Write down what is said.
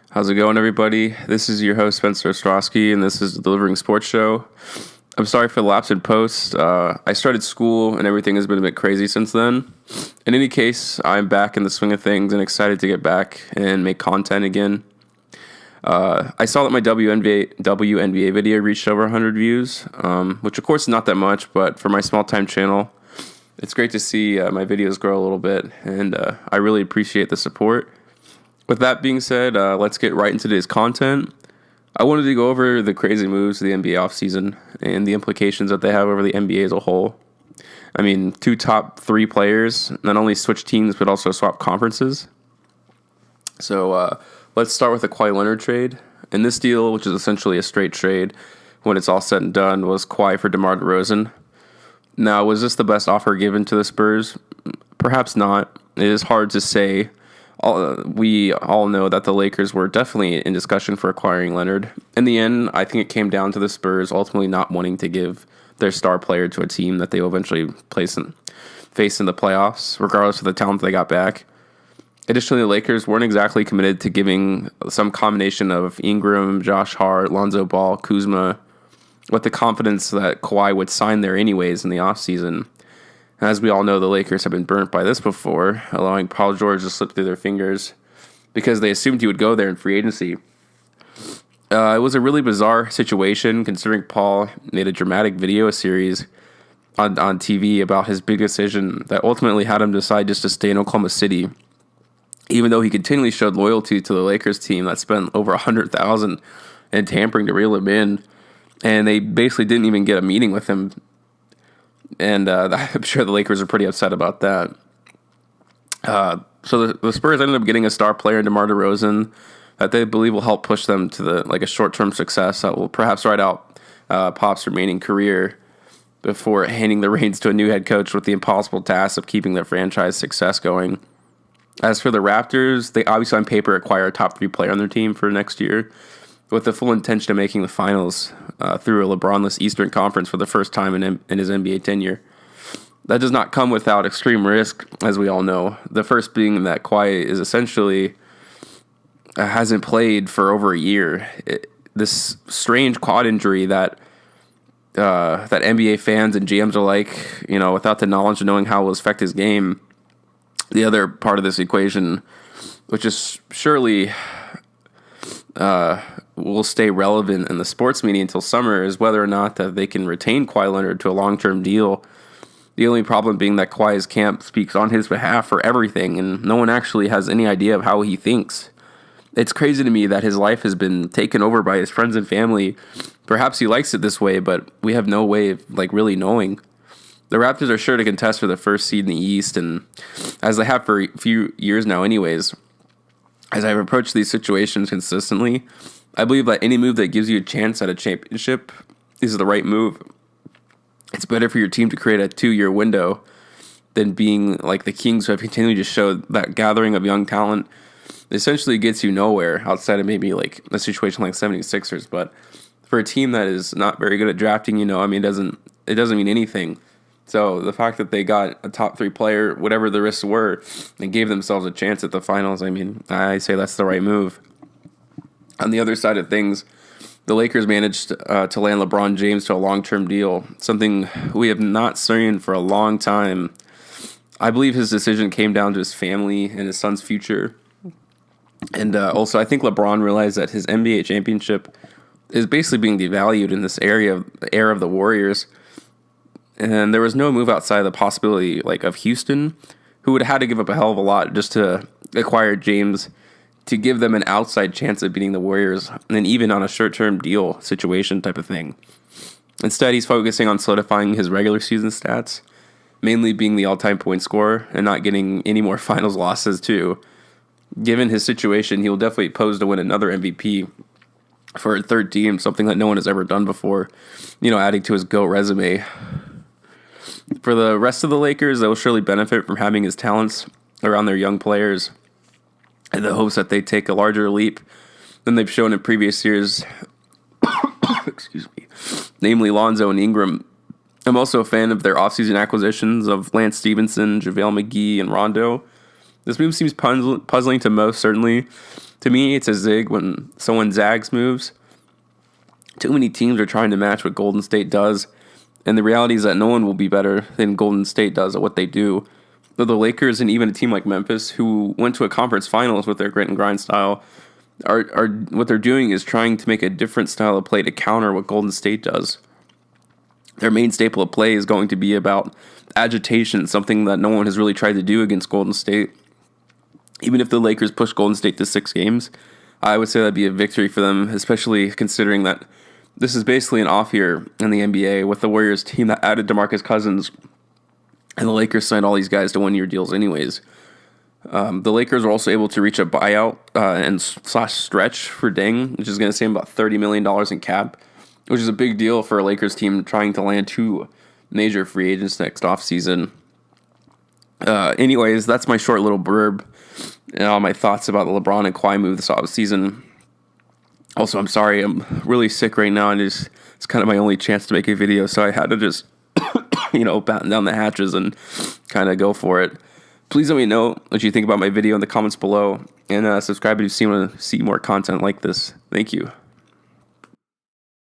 How's it going, everybody? This is your host, Spencer Ostrowski, and this is the Delivering Sports Show. I'm sorry for the lapse in post. I started school, and everything has been a bit crazy since then. In any case, I'm back in the swing of things and excited to get back and make content again. I saw that my WNBA video reached over 100 views, which of course is not that much, but for my small-time channel, it's great to see my videos grow a little bit, and I really appreciate the support. With that being said, let's get right into today's content. I wanted to go over the crazy moves of the NBA offseason and the implications that they have over the NBA as a whole. I mean, two top three players not only switched teams, but also swapped conferences. So let's start with the Kawhi Leonard trade. And this deal, which is essentially a straight trade, when it's all said and done, was Kawhi for DeMar DeRozan. Now, was this the best offer given to the Spurs? Perhaps not. It is hard to say. We all know that the Lakers were definitely in discussion for acquiring Leonard. In the end, I think it came down to the Spurs ultimately not wanting to give their star player to a team that they will eventually face in the playoffs, regardless of the talent they got back. Additionally, the Lakers weren't exactly committed to giving some combination of Ingram, Josh Hart, Lonzo Ball, Kuzma, with the confidence that Kawhi would sign there anyways in the offseason. As we all know, the Lakers have been burnt by this before, allowing Paul George to slip through their fingers because they assumed he would go there in free agency. It was a really bizarre situation considering Paul made a dramatic video series on TV about his big decision that ultimately had him decide just to stay in Oklahoma City, even though he continually showed loyalty to the Lakers team that spent over $100,000 in tampering to reel him in, and they basically didn't even get a meeting with him. And I'm sure the Lakers are pretty upset about that. So the Spurs ended up getting a star player in DeMar DeRozan that they believe will help push them to a short-term success that will perhaps ride out Pop's remaining career before handing the reins to a new head coach with the impossible task of keeping their franchise success going. As for the Raptors, they obviously on paper acquire a top three player on their team for next year, with the full intention of making the finals through a LeBron-less Eastern Conference for the first time in his NBA tenure. That does not come without extreme risk, as we all know. The first being that Kawhi is essentially hasn't played for over a year. This strange quad injury that NBA fans and GMs are like, without the knowledge of knowing how it will affect his game. The other part of this equation, which is surely will stay relevant in the sports media until summer, is whether or not that they can retain Kawhi Leonard to a long-term deal. The only problem being that Kawhi's camp speaks on his behalf for everything, and no one actually has any idea of how he thinks. It's crazy to me that his life has been taken over by his friends and family. Perhaps he likes it this way, but we have no way of really knowing. The Raptors are sure to contest for the first seed in the East, and as they have for a few years now anyways. As I've approached these situations consistently, I believe that any move that gives you a chance at a championship is the right move. It's better for your team to create a 2-year window than being like the Kings, who have continually just showed that gathering of young talent essentially gets you nowhere outside of maybe like a situation like 76ers. But for a team that is not very good at drafting, it doesn't mean anything. So the fact that they got a top three player, whatever the risks were, and gave themselves a chance at the finals, I say that's the right move. On the other side of things, the Lakers managed to land LeBron James to a long-term deal, something we have not seen for a long time. I believe his decision came down to his family and his son's future. And also, I think LeBron realized that his NBA championship is basically being devalued in this era of the Warriors. And there was no move outside of the possibility of Houston, who would have had to give up a hell of a lot just to acquire James to give them an outside chance of beating the Warriors, and even on a short-term deal situation type of thing. Instead, he's focusing on solidifying his regular season stats, mainly being the all-time point scorer and not getting any more finals losses too. Given his situation, he will definitely pose to win another MVP for a third team, something that no one has ever done before, adding to his GOAT resume. For the rest of the Lakers, they will surely benefit from having his talents around their young players in the hopes that they take a larger leap than they've shown in previous years. Excuse me. Namely Lonzo and Ingram. I'm also a fan of their offseason acquisitions of Lance Stevenson, JaVale McGee, and Rondo. This move seems puzzling to most, certainly, To me, it's a zig when someone zags moves. Too many teams are trying to match what Golden State does, and the reality is that no one will be better than Golden State does at what they do. Though the Lakers and even a team like Memphis, who went to a conference finals with their grit and grind style, are what they're doing is trying to make a different style of play to counter what Golden State does. Their main staple of play is going to be about agitation, something that no one has really tried to do against Golden State. Even if the Lakers push Golden State to 6 games, I would say that'd be a victory for them, especially considering that this is basically an off year in the NBA with the Warriors team that added DeMarcus Cousins, and the Lakers signed all these guys to 1-year deals anyways. The Lakers were also able to reach a buyout and / stretch for Deng, which is going to save about $30 million in cap, which is a big deal for a Lakers team trying to land 2 major free agents next offseason. Anyways, that's my short little blurb and all my thoughts about the LeBron and Kawhi move this offseason. Also, I'm sorry, I'm really sick right now, and it's kind of my only chance to make a video, so I had to just, batten down the hatches and kind of go for it. Please let me know what you think about my video in the comments below, and subscribe if you want to see more content like this. Thank you.